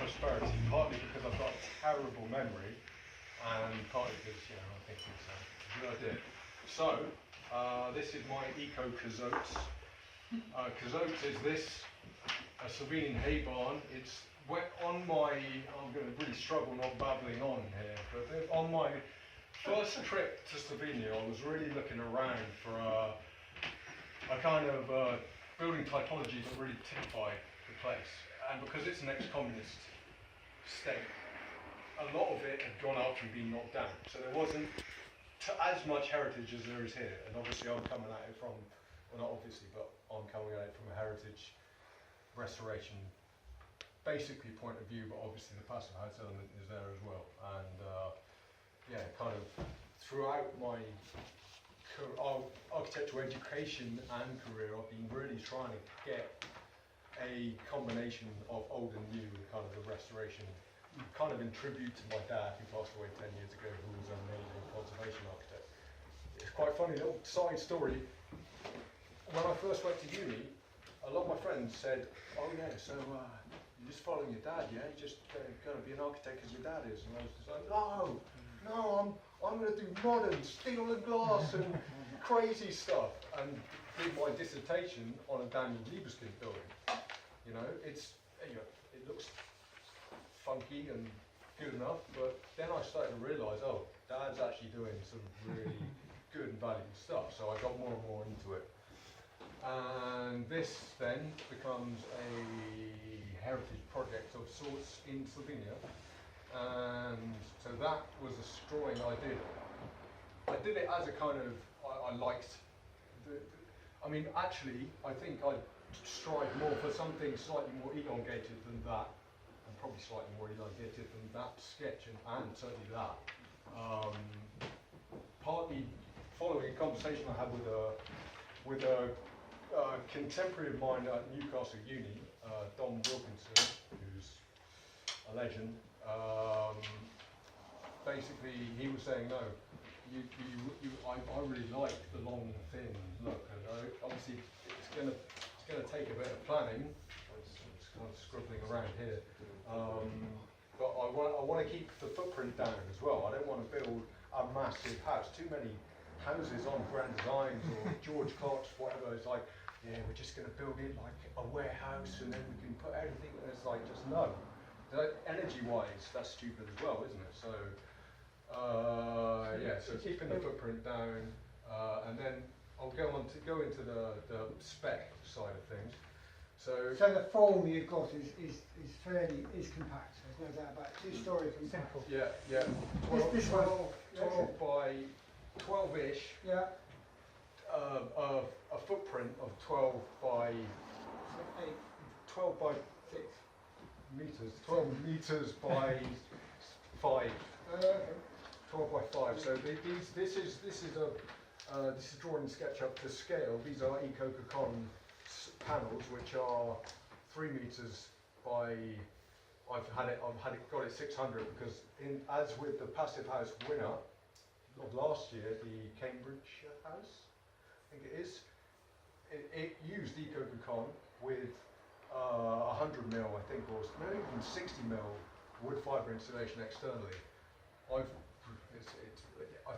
prosperity, partly because I've got a terrible memory, and partly because, you know, I think it's a good idea. So, this is my eco-cazotes. Cazotes is this, a Slovenian hay barn. It's on my, I'm going to really struggle not babbling on here, but on my first trip to Slovenia, I was really looking around for a kind of building typology that really typified the place. And because it's an ex-communist state, a lot of it had gone out and been knocked down. So there wasn't as much heritage as there is here. And obviously I'm coming at it from, well not obviously, but I'm coming at it from a heritage restoration basically point of view, but obviously the Passivehaus element is there as well. And yeah, kind of throughout my architectural education and career, I've been really trying to get a combination of old and new and kind of the restoration, kind of in tribute to my dad who passed away 10 years ago, who was an amazing conservation architect. It's quite funny, little side story. When I first went to uni, a lot of my friends said, oh yeah, so you're just following your dad, yeah? You're just going to be an architect as your dad is. And I was just like, no, I'm going to do modern steel and glass and crazy stuff. And did my dissertation on a Daniel Libeskind building. You know, it's, you know, it looks funky and good enough, but then I started to realise, oh, Dad's actually doing some really good and valuable stuff. So I got more and more into it. And this then becomes a heritage project of sorts in Slovenia. And so that was a drawing I did. I did it as a kind of, I liked, I mean actually I think I strive more for something slightly more elongated than that, and probably slightly more elongated than that sketch, and certainly that. Partly following a conversation I had with a contemporary of mine at Newcastle Uni, Dom Wilkinson, who's a legend. Basically, he was saying, no, I really like the long, thin look, and obviously it's going to take a bit of planning. It's kind of scribbling around here, but I want to keep the footprint down as well. I don't want to build a massive house. Too many houses on Grand Designs or George Clark's, whatever. It's like, yeah, we're just going to build it like a warehouse, and then we can put everything. And it's like, just no. Energy-wise, that's stupid as well, isn't it? So, yeah, so keeping the footprint down, and then I'll go into the spec side of things. So the form you've got is compact. There's no doubt about it. 2-story compact. Yeah. 12 by 12-ish. Yeah. A footprint of 12 by 6 meters. 12 meters by 5. 12 by 5. So this is a drawing and sketch up to scale. These are Eco-Cacon panels, which are 3 meters by. I've got it 600 because as with the Passivehaus winner of last year, the Cambridge house, I think it is. It used Eco-Cacon with 100 mil, I think, or maybe even 60 mil wood fibre insulation externally. I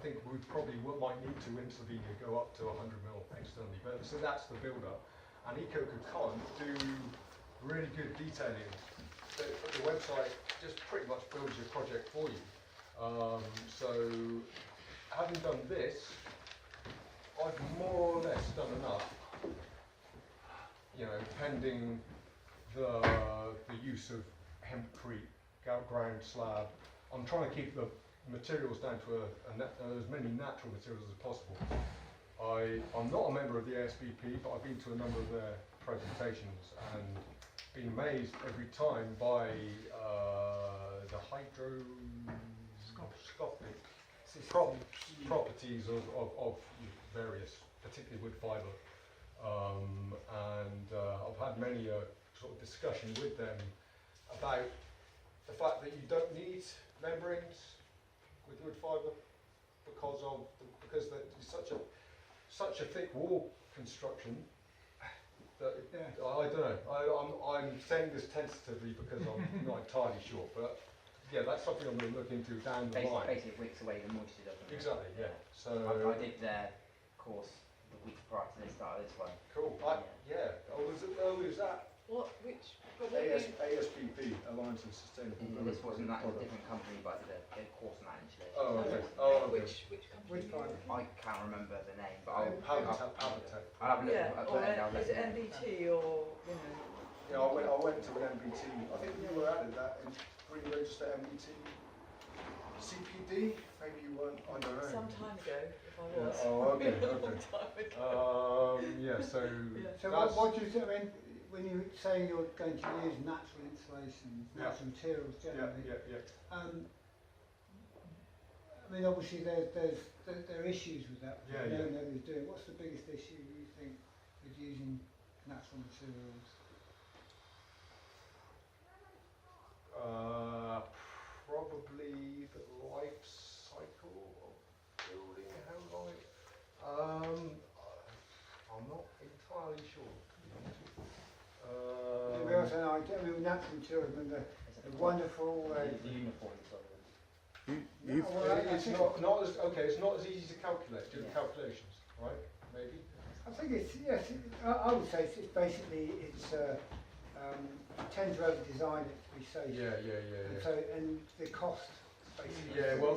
think we probably might need to in Slovenia go up to 100 mil externally, but so that's the build-up. And Eco-Cacon do really good detailing. The website just pretty much builds your project for you. So having done this, I've more or less done enough, you know, pending the use of hempcrete ground slab. I'm trying to keep the materials down to as many natural materials as possible. I'm not a member of the ASBP, but I've been to a number of their presentations and been amazed every time by the hygroscopic properties of various, particularly wood fibre. And I've had many sort of discussion with them about the fact that you don't need membranes with wood fibre because it's such a thick wall construction. I don't know. I'm saying this tentatively because I'm not entirely sure, but yeah, that's something I'm going to look into down the line. Basically, weeks away, the moisture doesn't. Exactly, yeah. So I did their course the week prior to the start of this one. cool. Yeah. Oh, is that ASPP, Alliance of Sustainable? This wasn't that, it was a different company, but I did a course on that initially. Oh, okay. Oh, okay. Which company? Which part? I can't remember the name, but I'll Habitat. have a look. Yeah, I'll or let you know. is it MBT or, you know? Yeah, I went to an MBT. I think you were added that in Green Register MBT. CPD? Maybe you weren't. I don't know. Some time ago, if I Yeah, was. oh, okay, A long okay. time ago. Yeah. So. Yeah. So what do you think, I mean, when you say you're going to use natural insulation, natural materials generally, Yeah. I mean, obviously there are issues with that. Yeah, No yeah. nobody's doing. What's the biggest issue you think with using natural materials? Probably the life cycle of building. How long? I'm not entirely sure. We also know, I mean, with natural materials, I mean, they're wonderful. The uniforms of them. It's not as okay. It's not as easy to calculate. Do the calculations, right? Maybe. I think it's, yes, I would say it's basically, tend to over-design it to be safe. Yeah. And so, and the cost, basically. Yeah, well,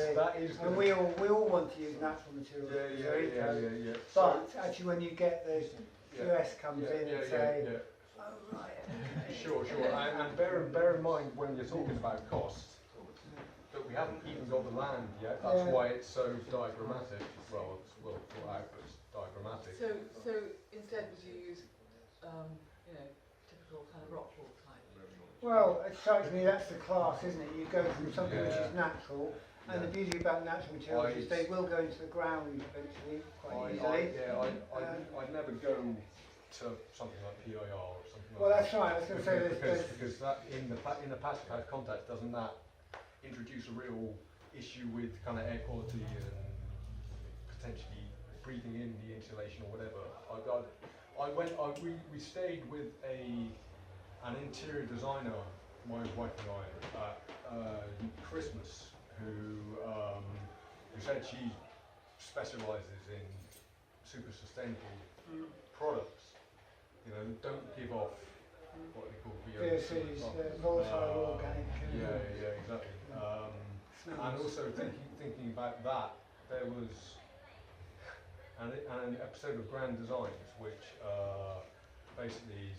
that is. And we all want to use natural materials. Yeah. But actually, when you get the US comes in and say, oh right, okay. Sure. And bear in mind when you're talking about costs that we haven't even got the land yet. That's why it's so diagrammatic. Well, it's well thought out, but it's diagrammatic. So instead would you use, typical kind of rock wall type? Well, it strikes me that's the class, isn't it? You go from something which is natural, and the beauty about natural materials is they will go into the ground eventually quite easily. I'd never go to something like PIR or something Well, like that's right. I was going to say because that in the Passivehaus context, doesn't that introduce a real issue with kind of air quality and potentially breathing in the insulation or whatever? We stayed with an interior designer, my wife and I, at Christmas, who said she specialises in super sustainable products. Don't give off what they call VOCs, volatile organic. Yeah, exactly. And also thinking about that, there was an episode of Grand Designs which basically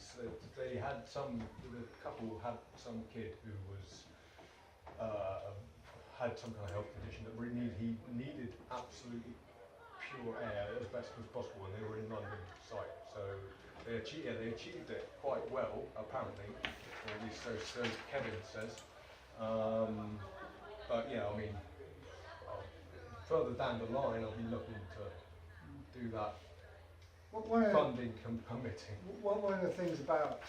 they had the couple had some kid who was had some kind of health condition that he needed absolutely pure air as best as possible, and they were in London site, so they achieved it quite well apparently, or at least so Kevin says. But yeah, I mean, further down the line, I'll be looking to do that funding committing. One of the things about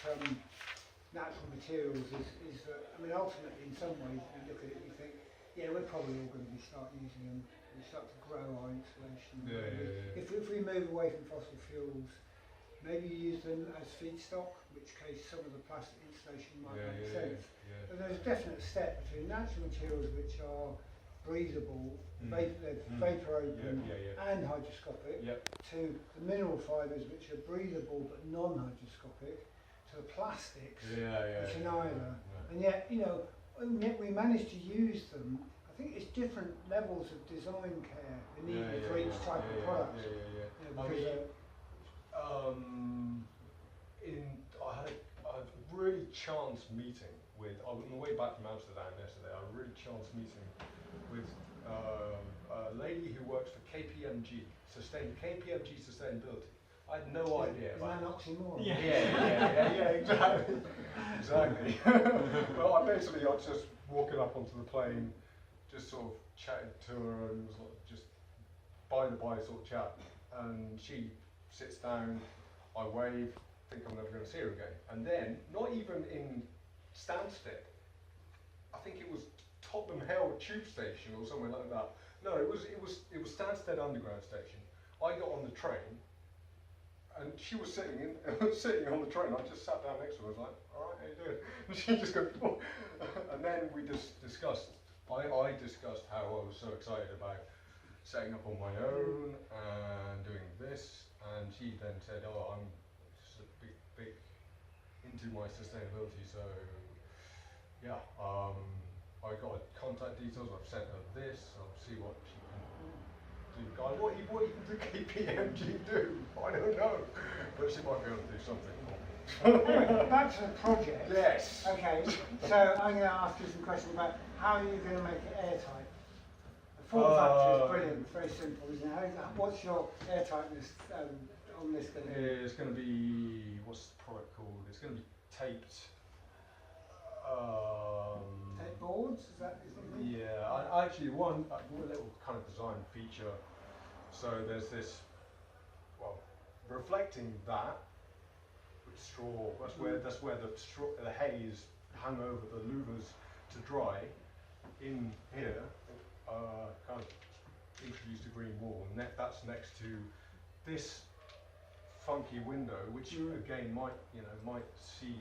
natural materials is that, I mean, ultimately, in some ways, you look at it and you think, yeah, we're probably all going to start using them. We start to grow our insulation. If we move away from fossil fuels, maybe use them as feedstock, in which case some of the plastic insulation might make sense. But there's a definite step between natural materials which are breathable, vapor open and hygroscopic, to the mineral fibres which are breathable but non-hygroscopic, to the plastics which are neither. And yet, we manage to use them. I think it's different levels of design care needed for each type of product. I had a really chance meeting with, on the way back from Amsterdam yesterday, I had a really chance meeting with a lady who works for KPMG Sustainability. I had no idea. Is that an oxymoron? Yeah, exactly. Well, I was just walking up onto the plane, just sort of chatting to her, and was like just by the by sort of chat, and she sits down, I wave, think I'm never going to see her again, and then not even in Stansted, I think it was Tottenham Hale Tube Station or somewhere like that. No, it was Stansted Underground Station. I got on the train, and she was sitting sitting on the train. I just sat down next to her. I was like, all right, how you doing? And she just goes, oh. And then we just discussed. I discussed how I was so excited about setting up on my own and doing this, and she then said, oh, I'm just a big into my sustainability, so yeah, I got her contact details. I've sent her this. I'll see what she can do. Guy, what even do KPMG do? I don't know, but she might be able to do something. Anyway, back to the project. Yes. Okay, so I'm going to ask you some questions about how are you going to make it airtight? The form factor is brilliant, very simple, isn't it? What's your airtightness on this going to be? It's going to be, what's the product called? It's going to be taped. Tape boards? Is that? Yeah, I actually one little kind of design feature. So there's this, well, reflecting that with straw. That's where the hay is hung over the louvers to dry. In here, kind of introduced a green wall, and that's next to this funky window, which again might see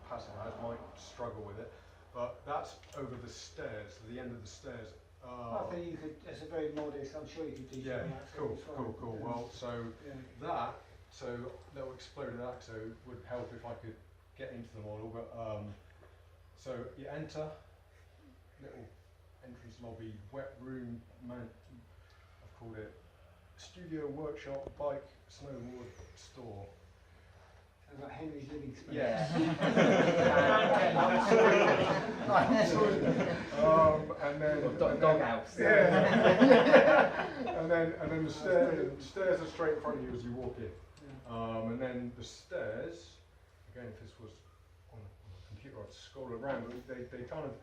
Passivehaus might struggle with it, but that's over the stairs, the end of the stairs. I think you could, it's a very modest, I'm sure you could do Yeah, that. cool. Yeah. Well, so little exploded axo would help if I could get into the model, but so you enter, little entrance lobby, wet room, I've called it studio, workshop, bike, snowboard, store. Sounds like Henry's living space. Yeah. And then Doghouse. Yeah. and then the stairs are straight in front of you as you walk in. And then the stairs, again, if this was on a computer, I'd scroll around, but they kind of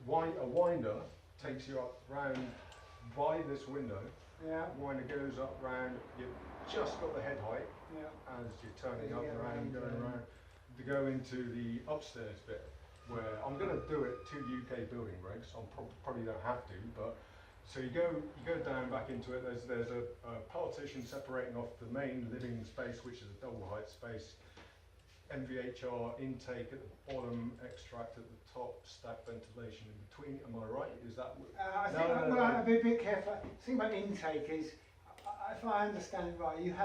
a winder takes you up round by this window. Yeah. Winder goes up round. You've just got the head height. Yeah. As you're turning up around, going around, to go into the upstairs bit, where I'm going to do it to UK building regs. I probably don't have to, but so you go down back into it. There's a partition separating off the main living space, which is a double height space. MVHR intake at the bottom, extract at the top, stack ventilation in between. Am I right? Is that? I think I'd be a bit careful. The thing about intake is, if I understand it right, you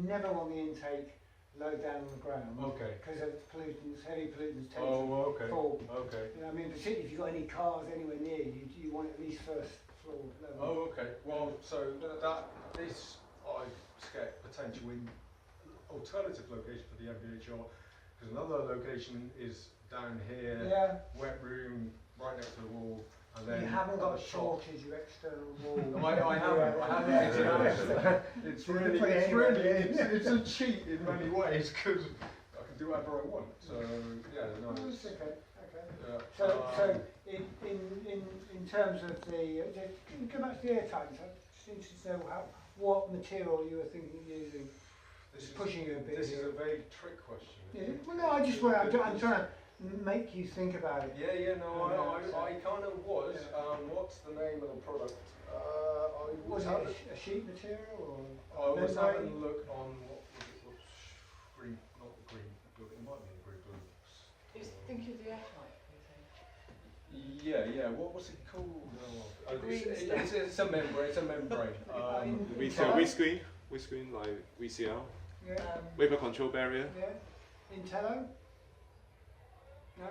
never want the intake low down on the ground. Okay. Because of pollutants, heavy pollutants tend Oh, okay. to fall. Okay. You know, I mean, particularly if you've got any cars anywhere near you, you want at least first floor level. Oh, okay. Well, so this I sketch potential in alternative location for the MVHR, because another location is down here, Yeah. wet room, right next to the wall, and then You haven't got a at the top. shortage of external wall. I haven't. It's a cheat in many ways because I can do whatever I want. So yeah, no. It's okay. Yeah, So in terms of the, can you go back to the airtight? I'm just interested to know what material you were thinking of using. This is Pushing you a bit. This here. is a vague trick question. Yeah, well, no, I'm trying to make you think about it. Yeah, no, I kind of was. What's the name of the product? Was it a sheet material or? I was membrane? having a look on what's green, not the green blue, it might be the green blue. Is thinking of the airtight, you think? Yeah, what's it called? Green It's a membrane, We screen like VCL, Yeah. vapor control barrier. Yeah. Intello? No.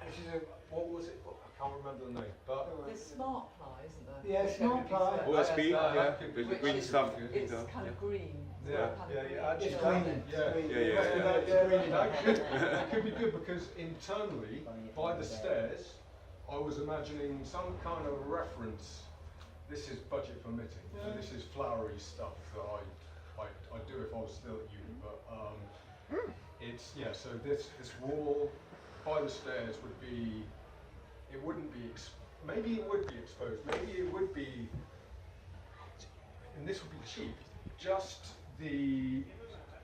Which is a. what was it? I can't remember the name, but There's smart ply, isn't there? Yeah, smart ply. OSB, yeah, with Which green is- stuff. It's Intel. kind of green. Yeah, kind of yeah, It's actually, green. that could be good because internally, by the stairs, I was imagining some kind of reference. This is budget permitting, and this is flowery stuff that I'd do if I was still at uni, but it's, yeah, so this wall by the stairs would be, it wouldn't be, maybe it would be exposed, maybe it would be, and this would be cheap, just the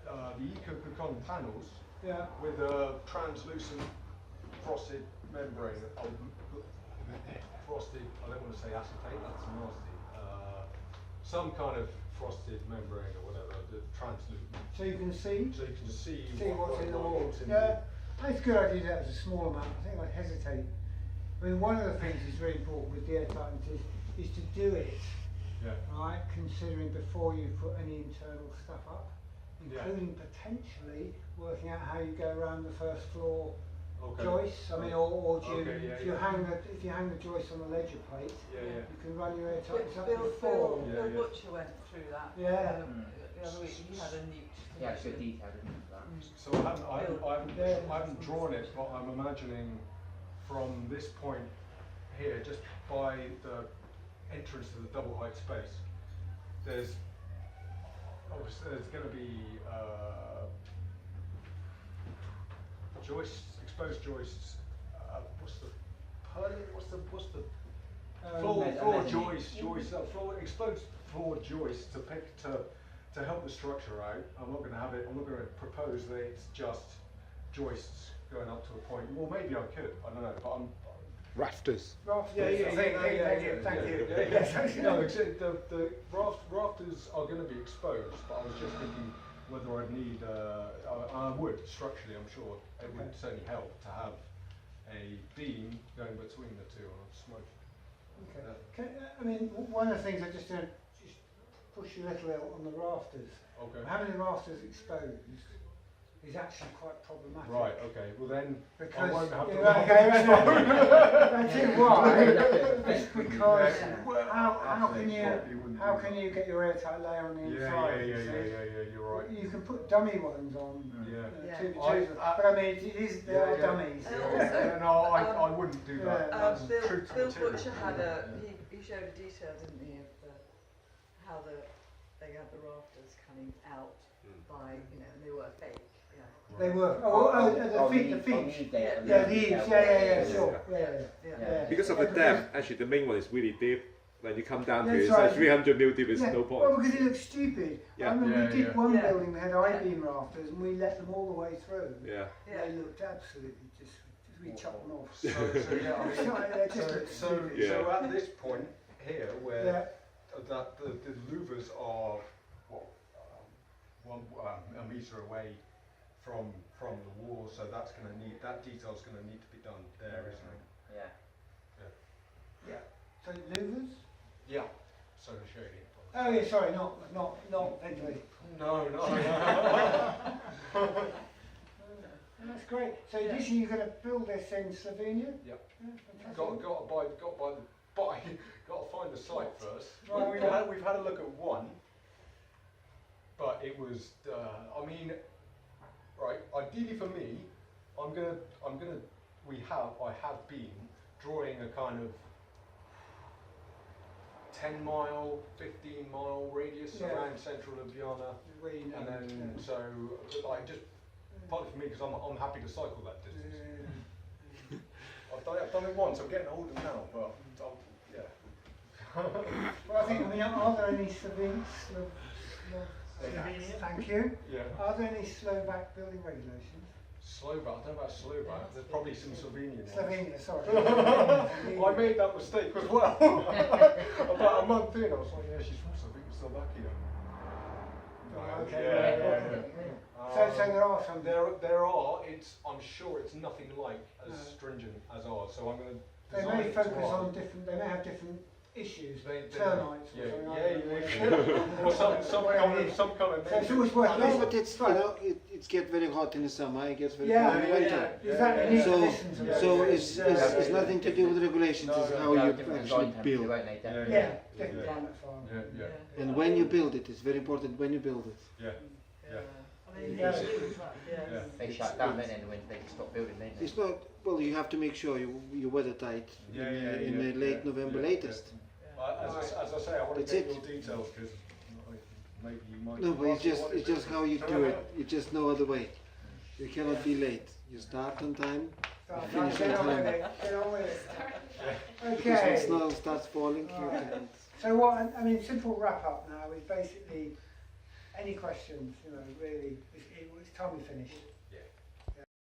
EcoCon panels with a translucent frosted membrane, frosted, I don't want to say acetate, that's nasty, some kind of frosted membrane or whatever, the translucent, So you can see so you can see what's in the walls. what's in Yeah, it's a good idea to do that as a small amount. I think I'd hesitate. I mean, one of the things that's really important with the airtightness is to do it, Yeah. right, considering before you put any internal stuff up, Yeah. including potentially working out how you go around the first floor Okay. joists. I mean, or do you, Okay, yeah, if you hang the joist on the ledger plate, Yeah, yeah. you can run your airtightness up Bill before. Yeah, yeah. Butcher went through that. Yeah. The other week he had a neat. Yeah, it's good detail, isn't it? That. So I haven't drawn it, but I'm imagining from this point here, just by the entrance to the double height space, there's going to be joists, exposed joists. What's the floor exposed floor joists to help the structure out. I'm not going to propose that it's just joists going up to a point. Well, maybe I could. I don't know, but I'm. Rafters. Thank you. No, except the rafters are going to be exposed, but I was just thinking whether I'd need. I would structurally, I'm sure it would certainly help to have a beam going between the two on a smoke. Okay. I mean, one of the things I just push you a little on the rafters. Okay. Having the rafters exposed is actually quite problematic. Right. Okay. Well then, Because I won't have to. I tell you why. It's because how can you get your airtight layer on the inside? Yeah. You're right. You can put dummy ones on. Yeah. But I mean, they are dummies. No, I wouldn't do that. That's true to Bill material. Butcher had he showed a detail, didn't he, of how they had the rafters coming out by, and they were fake. They were. The feet. Yeah, the eaves. Sure. Yeah. Because of the depth, actually the main one is really deep. When you come down to it, That's it's like right. 300 mil deep, it's no Well, point. because it looks stupid. Yeah. I mean, we did one Yeah. building, we had I-beam rafters, and we let them all the way through. Yeah. They looked absolutely just we chopped them off. So yeah, I mean, They just looked stupid. Yeah. so at this point here, where Yeah. that the louvers are a metre away from the wall, so that detail's going to need to be done there, isn't it? Yeah. So louvers? Yeah. Solar shading. Oh yeah, sorry, not ventilation. No. That's great. So this year you're going to build this in Slovenia? Yep. Yeah, Got to find the site first. Right. We've had a look at one, but it was. Right. Ideally for me, I have been drawing a kind of 10-mile, 15-mile radius around central Ljubljana, and then just partly for me because I'm happy to cycle that distance. I've done it once. I'm getting older now, but Well, I mean, are there any Slovenians? Thank you. Yeah. Are there any Slovak building regulations? Slovak. I don't know about Slovak. There's probably some Slovenian ones. Slovenia, sorry. I made that mistake as well. About a month in, I was like, yeah, she's from Slovakia. Okay. So there are some. There are. I'm sure it's nothing like as stringent as ours. So I'm going to. They may focus on different. They may have different issues. Termites or something like that. Or some kind of. So it's always worth No, listening. but it's it gets very hot in the summer. It gets very Yeah, cold in the winter. Exactly. You need to So listen to them. so it's nothing to do with regulations. It's how you actually build. Yeah, different climate farm. Yeah. And when you build it, it's very important when you build it. Yeah. I mean, Yeah. They shut down then in the winter, they just stop building then. It's not well. You have to make sure you weather tight in late November latest. As I say, I want That's to get it. your details because maybe you might. No, but it's just how you do it. It's just no other way. You cannot be late. You start on time. Finish Get on on with time. it. Get on with it. Because when Okay. snow starts falling, you can. So what? I mean, simple wrap up now is basically any questions. Really, it's time we finished.